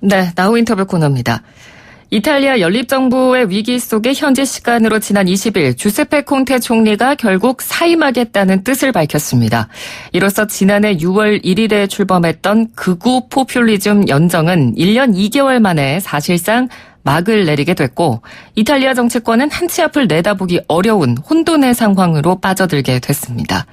네, 나우 인터뷰 코너입니다. 이탈리아 연립정부의 위기 속에 현지 시간으로 지난 20일 주세페 콘테 총리가 결국 사임하겠다는 뜻을 밝혔습니다. 이로써 지난해 6월 1일에 출범했던 극우 포퓰리즘 연정은 1년 2개월 만에 사실상 막을 내리게 됐고 이탈리아 정치권은 한치 앞을 내다보기 어려운 혼돈의 상황으로 빠져들게 됐습니다.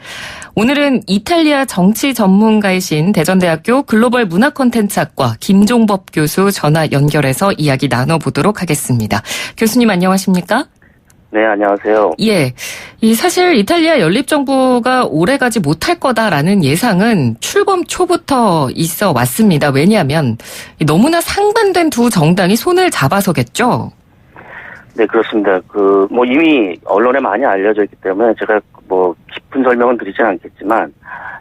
오늘은 이탈리아 정치 전문가이신 대전대학교 글로벌 문화 콘텐츠학과 김종법 교수 전화 연결해서 이야기 나눠보도록 하겠습니다. 교수님 안녕하십니까? 네, 안녕하세요. 예. 사실 이탈리아 연립정부가 오래가지 못할 거다라는 예상은 출범 초부터 있어 왔습니다. 왜냐하면 너무나 상반된 두 정당이 손을 잡아서겠죠? 네, 그렇습니다. 이미 언론에 많이 알려져 있기 때문에 제가 깊은 설명은 드리진 않겠지만,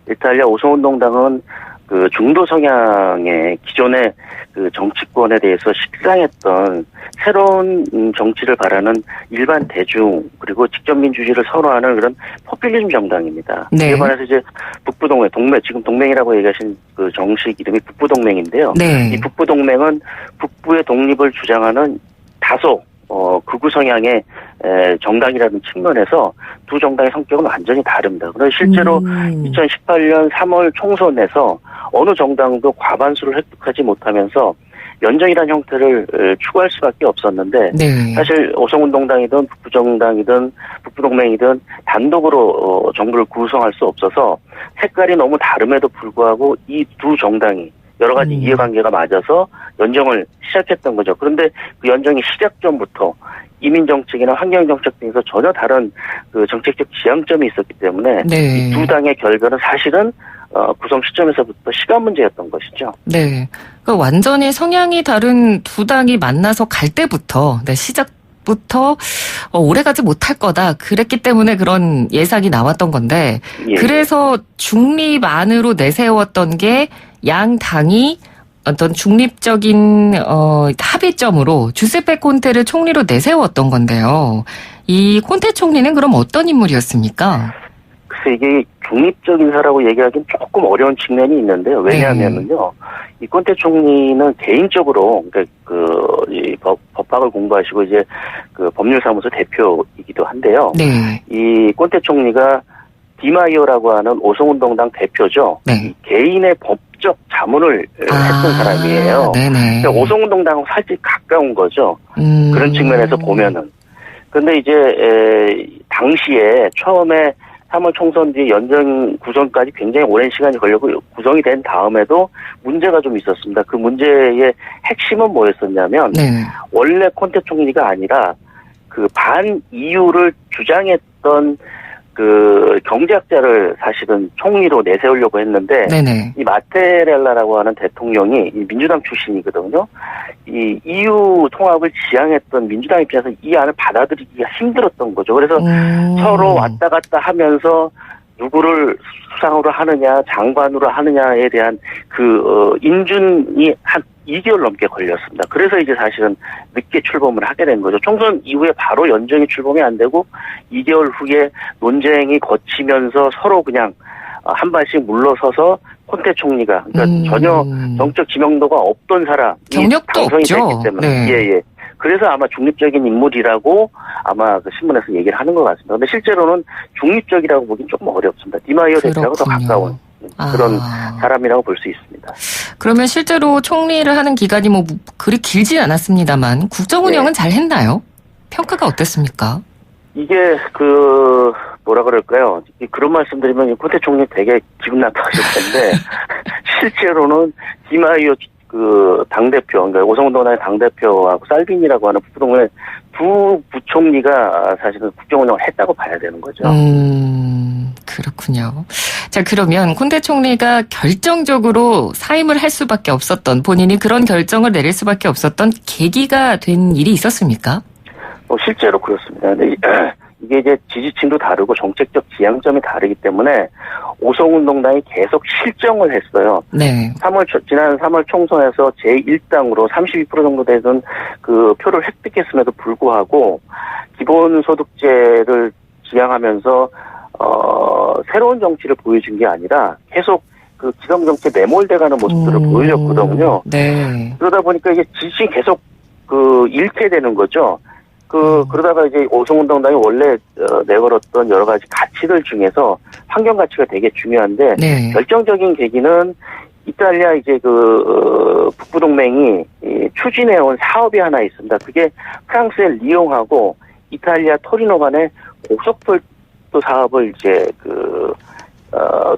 이탈리아 오송운동당은 중도 성향의 기존의 정치권에 대해서 식상했던 새로운 정치를 바라는 일반 대중, 그리고 직접민주주의를 선호하는 그런 포퓰리즘 정당입니다. 네. 이에 반해서 이제 북부동맹, 지금 동맹이라고 얘기하신 정식 이름이 북부동맹인데요. 네. 이 북부동맹은 북부의 독립을 주장하는 다소 극우 성향의 정당이라는 측면에서 두 정당의 성격은 완전히 다릅니다. 그런데 실제로 2018년 3월 총선에서 어느 정당도 과반수를 획득하지 못하면서 연정이라는 형태를 추구할 수밖에 없었는데, 네. 사실 오송운동당이든 북부정당이든 북부동맹이든 단독으로 정부를 구성할 수 없어서 색깔이 너무 다름에도 불구하고 이 두 정당이 여러 가지 이해관계가 맞아서 연정을 시작했던 거죠. 그런데 그 연정이 시작 전부터 이민정책이나 환경정책 등에서 전혀 다른 정책적 지향점이 있었기 때문에 네. 이 두 당의 결별은 사실은 구성 시점에서부터 시간 문제였던 것이죠. 네. 그러니까 완전히 성향이 다른 두 당이 만나서 갈 때부터, 시작부터 오래가지 못할 거다. 그랬기 때문에 그런 예상이 나왔던 건데, 예. 그래서 중립 안으로 내세웠던 게 양 당이 어떤 중립적인 합의점으로 주세페 콘테를 총리로 내세웠던 건데요. 이 콘테 총리는 그럼 어떤 인물이었습니까? 글쎄 이게 중립적인 사라고 얘기하기는 조금 어려운 측면이 있는데요. 왜냐하면은요, 이 콘테 총리는 개인적으로 이 법학을 공부하시고 이제 법률사무소 대표이기도 한데요. 네. 이 콘테 총리가 디마이오라고 하는 오송운동당 대표죠. 네. 이 개인의 법적 자문을 했던 사람이에요. 네네. 오송운동당하고 살짝 가까운 거죠. 그런 측면에서 보면은. 근데 이제 당시에 처음에 3월 총선 뒤에 연정 구성까지 굉장히 오랜 시간이 걸렸고 구성이 된 다음에도 문제가 좀 있었습니다. 그 문제의 핵심은 뭐였었냐면, 네. 원래 콘테 총리가 아니라 반 EU를 주장했던 경제학자를 사실은 총리로 내세우려고 했는데, 네네. 이 마테렐라라고 하는 대통령이 이 민주당 출신이거든요. 이 EU 통합을 지향했던 민주당 입장에서 이 안을 받아들이기가 힘들었던 거죠. 그래서 서로 왔다 갔다 하면서 누구를 수상으로 하느냐, 장관으로 하느냐에 대한 인준이 한 2개월 넘게 걸렸습니다. 그래서 이제 사실은 늦게 출범을 하게 된 거죠. 총선 이후에 바로 연정이 출범이 안 되고 2개월 후에 논쟁이 거치면서 서로 그냥 한 발씩 물러서서 콘테 총리가, 전혀 정적 지명도가 없던 사람이 경력도 당선이 없죠. 됐기 때문에. 네. 예. 그래서 아마 중립적인 인물이라고 아마 신문에서 얘기를 하는 것 같습니다. 근데 실제로는 중립적이라고 보기는 조금 어렵습니다. 디마이오 대표하고 더 가까운 그런 사람이라고 볼 수 있습니다. 그러면 실제로 총리를 하는 기간이 그리 길진 않았습니다만 국정 운영은 잘 했나요? 평가가 어땠습니까? 이게 뭐라 그럴까요? 그런 말씀드리면 콘테 총리 되게 기분 나빠하실 텐데 실제로는 디마이오 당대표, 그러니까 오송운동당의 당대표하고 살비니라고 하는 북부동맹의 두 부총리가 사실은 국정 운영을 했다고 봐야 되는 거죠. 그렇군요. 자, 그러면 콘테 총리가 결정적으로 사임을 할 수밖에 없었던, 본인이 그런 결정을 내릴 수밖에 없었던 계기가 된 일이 있었습니까? 실제로 그렇습니다. 근데 이게 이제 지지층도 다르고 정책적 지향점이 다르기 때문에 오송운동당이 계속 실정을 했어요. 네. 지난 3월 총선에서 제1당으로 32% 정도 되던 표를 획득했음에도 불구하고 기본소득제를 지향하면서 새로운 정치를 보여준 게 아니라 계속 그 기성 정치에 매몰돼가는 모습들을 보여줬거든요. 네. 그러다 보니까 이게 지지층이 계속 일체되는 거죠. 그러다가 이제 오송운동당이 원래 내걸었던 여러 가지 가치들 중에서 환경 가치가 되게 중요한데 네. 결정적인 계기는 이탈리아 이제 북부 동맹이 추진해온 사업이 하나 있습니다. 그게 프랑스의 리옹하고 이탈리아 토리노 간의 고속철도 사업을 이제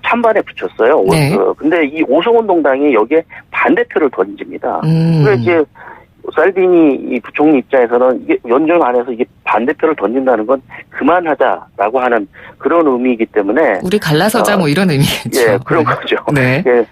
찬반에 붙였어요. 네. 근데 이 오송운동당이 여기에 반대표를 던집니다. 그래서 이제 살비니 이 부총리 입장에서는 이게 연정 안에서 이게 반대표를 던진다는 건 그만하자라고 하는 그런 의미이기 때문에 우리 갈라서자 뭐 이런 의미겠죠. 예, 그런 거죠. 네. 예,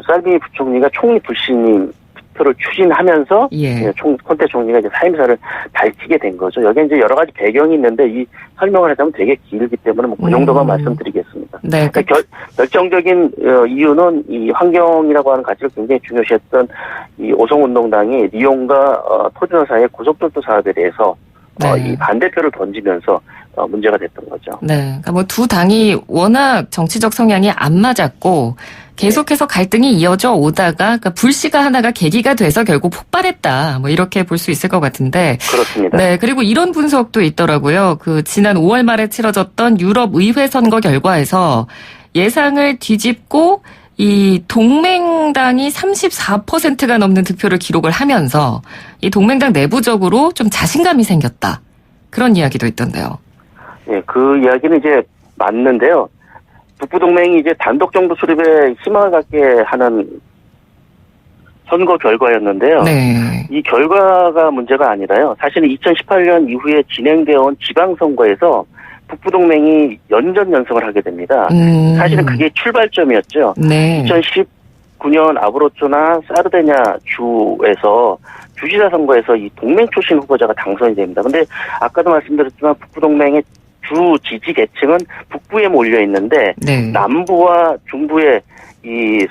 살비니 부총리가 총리 불신임 투표를 추진하면서 예. 콘테 총리가 이제 사임사를 밝히게 된 거죠. 여기에 이제 여러 가지 배경이 있는데 이 설명을 하자면 되게 길기 때문에 뭐 그 정도만 말씀드리겠습니다. 네. 그러니까 결정적인 이유는 이 환경이라고 하는 가치를 굉장히 중요시했던 이 오송운동당이 리옹과 토리노 사이의 고속철도 사업에 대해서 네. 이 반대표를 던지면서 문제가 됐던 거죠. 네. 그러니까 뭐 두 당이 워낙 정치적 성향이 안 맞았고 계속해서 갈등이 이어져 오다가 그러니까 불씨가 하나가 계기가 돼서 결국 폭발했다. 뭐 이렇게 볼 수 있을 것 같은데. 그렇습니다. 네. 그리고 이런 분석도 있더라고요. 지난 5월 말에 치러졌던 유럽 의회 선거 결과에서 예상을 뒤집고 이 동맹당이 34%가 넘는 득표를 기록을 하면서 이 동맹당 내부적으로 좀 자신감이 생겼다. 그런 이야기도 있던데요. 네, 그 이야기는 이제 맞는데요. 북부동맹이 이제 단독 정부 수립에 희망을 갖게 하는 선거 결과였는데요. 네. 이 결과가 문제가 아니라요. 사실은 2018년 이후에 진행되어 온 지방선거에서 북부동맹이 연전연승을 하게 됩니다. 사실은 그게 출발점이었죠. 네. 2019년 아브루조나 사르데냐 주에서 주지사 선거에서 이 동맹 출신 후보자가 당선이 됩니다. 근데 아까도 말씀드렸지만 북부동맹의 주 지지 계층은 북부에 몰려 있는데 네. 남부와 중부에 이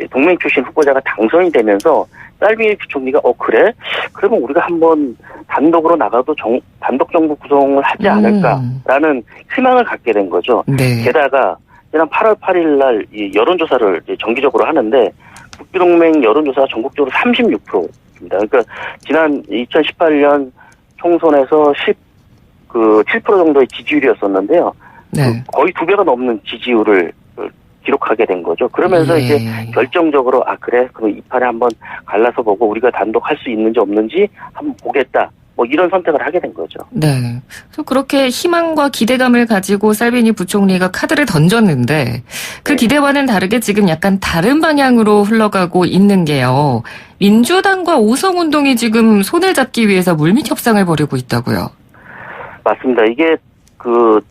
동맹 출신 후보자가 당선이 되면서 살비니 부총리가 그래? 그러면 우리가 한번 단독으로 나가도 단독 정부 구성을 하지 않을까라는 희망을 갖게 된 거죠. 네. 게다가 지난 8월 8일 날 이 여론조사를 이제 정기적으로 하는데 북부동맹 여론조사가 전국적으로 36%입니다. 그러니까 지난 2018년 총선에서 7% 정도의 지지율이었었는데요. 네. 거의 2배가 넘는 지지율을 기록하게 된 거죠. 그러면서 예. 이제 결정적으로 그래? 그럼 이 판에 한번 갈라서 보고 우리가 단독 할 수 있는지 없는지 한번 보겠다. 뭐 이런 선택을 하게 된 거죠. 네. 그래서 그렇게 희망과 기대감을 가지고 살비니 부총리가 카드를 던졌는데 그 기대와는 다르게 지금 약간 다른 방향으로 흘러가고 있는 게요. 민주당과 오성운동이 지금 손을 잡기 위해서 물밑 협상을 벌이고 있다고요. 맞습니다. 이게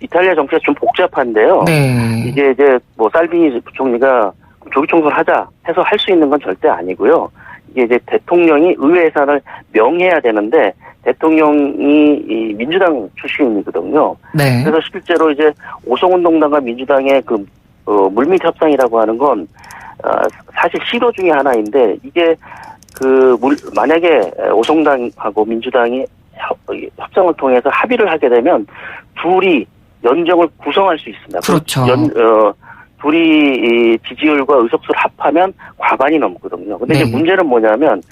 이탈리아 정치가 좀 복잡한데요. 네. 이게 이제 뭐 살비니 부총리가 조기 총선 하자 해서 할 수 있는 건 절대 아니고요. 이게 이제 대통령이 의회 예산을 명해야 되는데 대통령이 이 민주당 출신이거든요. 네. 그래서 실제로 이제 오송운동당과 민주당의 물밑 협상이라고 하는 건 사실 시도 중에 하나인데 이게 만약에 오송당하고 민주당이 협상을 통해서 합의를 하게 되면 둘이 연정을 구성할 수 있습니다. 그렇죠. 둘이 지지율과 의석수를 합하면 과반이 넘거든요. 근데 네. 이제 문제는 뭐냐면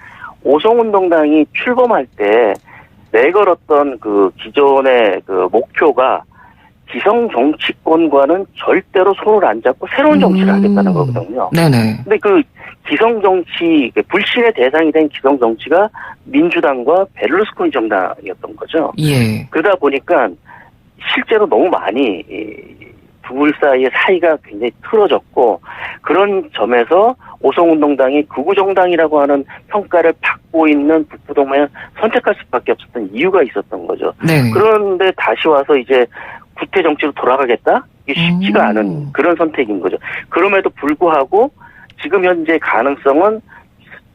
오송운동당이 출범할 때 내걸었던 기존의 목표가 기성 정치권과는 절대로 손을 안 잡고 새로운 정치를 하겠다는 거거든요. 네네. 근데 기성 정치, 불신의 대상이 된 기성 정치가 민주당과 베를루스코니 정당이었던 거죠. 예. 그러다 보니까 실제로 너무 많이 둘 사이의 사이가 굉장히 틀어졌고 그런 점에서 오송운동당이 극우정당이라고 하는 평가를 받고 있는 북부동맹을 선택할 수밖에 없었던 이유가 있었던 거죠. 네. 그런데 다시 와서 이제 구태 정치로 돌아가겠다? 이게 쉽지가 않은 그런 선택인 거죠. 그럼에도 불구하고 지금 현재 가능성은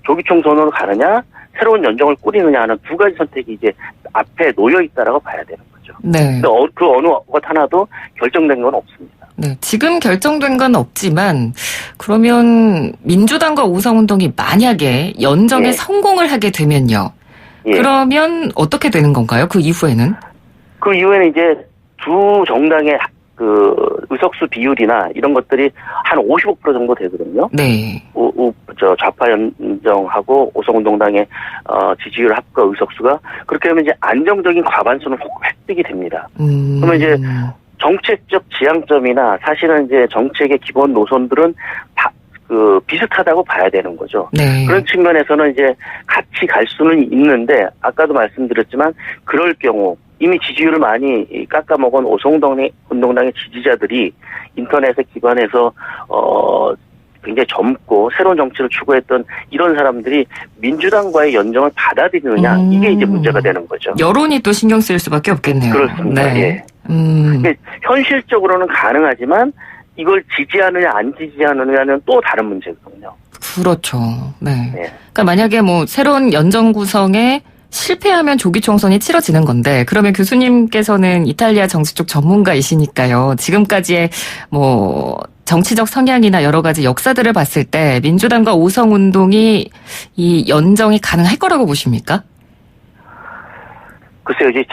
조기 총선으로 가느냐, 새로운 연정을 꾸리느냐 하는 두 가지 선택이 이제 앞에 놓여 있다라고 봐야 되는 거죠. 네. 근데 그 어느 것 하나도 결정된 건 없습니다. 네. 지금 결정된 건 없지만 그러면 민주당과 오성운동이 만약에 연정에 예. 성공을 하게 되면요. 예. 그러면 어떻게 되는 건가요? 그 이후에는? 그 이후에는 이제 두 정당의 그 의석수 비율이나 이런 것들이 한 55% 정도 되거든요. 네. 좌파 연정하고 오성운동당의 지지율 합과 의석수가 그렇게 하면 이제 안정적인 과반수는 획득이 됩니다. 그러면 이제 정책적 지향점이나 사실은 이제 정책의 기본 노선들은 비슷하다고 봐야 되는 거죠. 네. 그런 측면에서는 이제 같이 갈 수는 있는데 아까도 말씀드렸지만 그럴 경우 이미 지지율을 많이 깎아먹은 오성운동당의 지지자들이 인터넷에 기반해서 굉장히 젊고 새로운 정치를 추구했던 이런 사람들이 민주당과의 연정을 받아들이느냐 이게 이제 문제가 되는 거죠. 여론이 또 신경 쓰일 수밖에 없겠네요. 그렇습니다. 네. 예. 현실적으로는 가능하지만 이걸 지지하느냐 안 지지하느냐는 또 다른 문제거든요. 그렇죠. 네. 네. 그러니까 만약에 뭐 새로운 연정 구성에 실패하면 조기 총선이 치러지는 건데 그러면 교수님께서는 이탈리아 정치 쪽 전문가이시니까요. 지금까지의 뭐 정치적 성향이나 여러 가지 역사들을 봤을 때 민주당과 오성운동이 이 연정이 가능할 거라고 보십니까? 글쎄요, 이제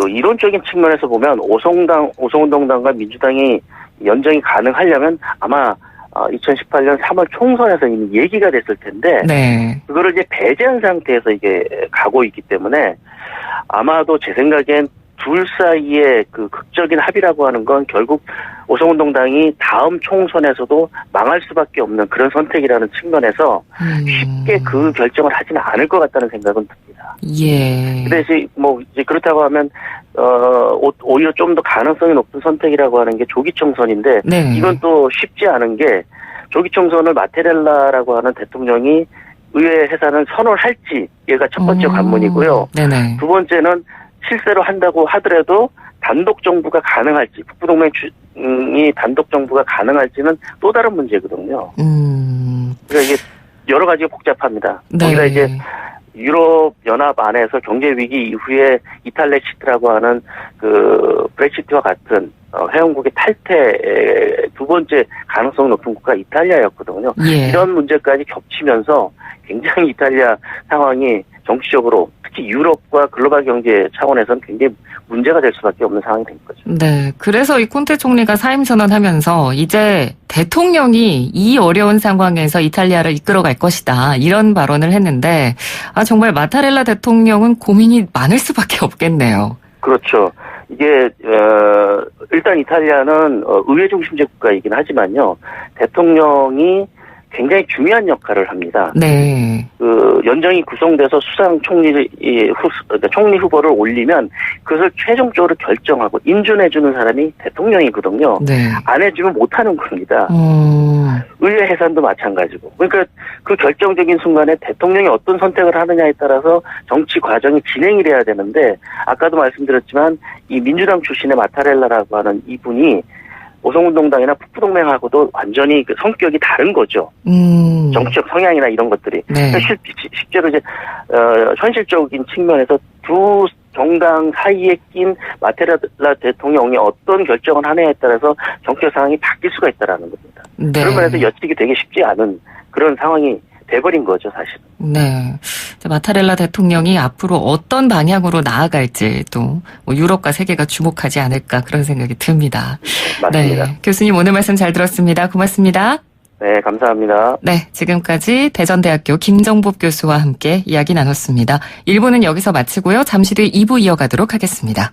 이론적인 측면에서 보면 오성운동당과 민주당이 연정이 가능하려면 아마 2018년 3월 총선에서 이미 얘기가 됐을 텐데, 네. 그거를 이제 배제한 상태에서 이게 가고 있기 때문에 아마도 제 생각엔 둘 사이의 그 극적인 합의라고 하는 건 결국 오성운동당이 다음 총선에서도 망할 수밖에 없는 그런 선택이라는 측면에서 쉽게 그 결정을 하지는 않을 것 같다는 생각은 듭니다. 예. 근데 이제 그렇다고 하면 오히려 좀 더 가능성이 높은 선택이라고 하는 게 조기 총선인데 네. 이건 또 쉽지 않은 게 조기 총선을 마테렐라라고 하는 대통령이 의회 해산을 선언할지 얘가 첫 번째 관문이고요. 네네. 두 번째는 실제로 한다고 하더라도 단독 정부가 가능할지, 북부동맹이 단독 정부가 가능할지는 또 다른 문제거든요. 그러니까 이게 여러 가지가 복잡합니다. 네. 우리가 이제 유럽 연합 안에서 경제 위기 이후에 이탈렉시트라고 하는 그 브렉시트와 같은 회원국의 탈퇴 두 번째 가능성 높은 국가 이탈리아였거든요. 예. 이런 문제까지 겹치면서 굉장히 이탈리아 상황이 정치적으로 특히 유럽과 글로벌 경제 차원에서는 굉장히 문제가 될 수밖에 없는 상황이 된 거죠. 네. 그래서 이 콘테 총리가 사임 선언하면서 이제 대통령이 이 어려운 상황에서 이탈리아를 이끌어갈 것이다. 이런 발언을 했는데 정말 마타렐라 대통령은 고민이 많을 수밖에 없겠네요. 그렇죠. 이게 일단 이탈리아는 의회 중심제 국가이긴 하지만요. 대통령이 굉장히 중요한 역할을 합니다. 네. 그 연정이 구성돼서 수상 총리 후보를 올리면 그것을 최종적으로 결정하고 인준해주는 사람이 대통령이거든요. 네. 안 해주면 못하는 겁니다. 의회 해산도 마찬가지고. 그러니까 그 결정적인 순간에 대통령이 어떤 선택을 하느냐에 따라서 정치 과정이 진행이 돼야 되는데 아까도 말씀드렸지만 이 민주당 출신의 마타렐라라고 하는 이분이 오성운동당이나 북부동맹하고도 완전히 그 성격이 다른 거죠. 정치적 성향이나 이런 것들이. 네. 실제로 이제 현실적인 측면에서 두 정당 사이에 낀 마테렐라 대통령이 어떤 결정을 하느냐에 따라서 정치적 상황이 바뀔 수가 있다라는 겁니다. 네. 그런 면에서 여치기 되게 쉽지 않은 그런 상황이 돼버린 거죠, 사실. 네. 마타렐라 대통령이 앞으로 어떤 방향으로 나아갈지 또 유럽과 세계가 주목하지 않을까 그런 생각이 듭니다. 맞습니다. 네. 교수님 오늘 말씀 잘 들었습니다. 고맙습니다. 네, 감사합니다. 네. 지금까지 대전대학교 김정복 교수와 함께 이야기 나눴습니다. 1부는 여기서 마치고요. 잠시 뒤 2부 이어가도록 하겠습니다.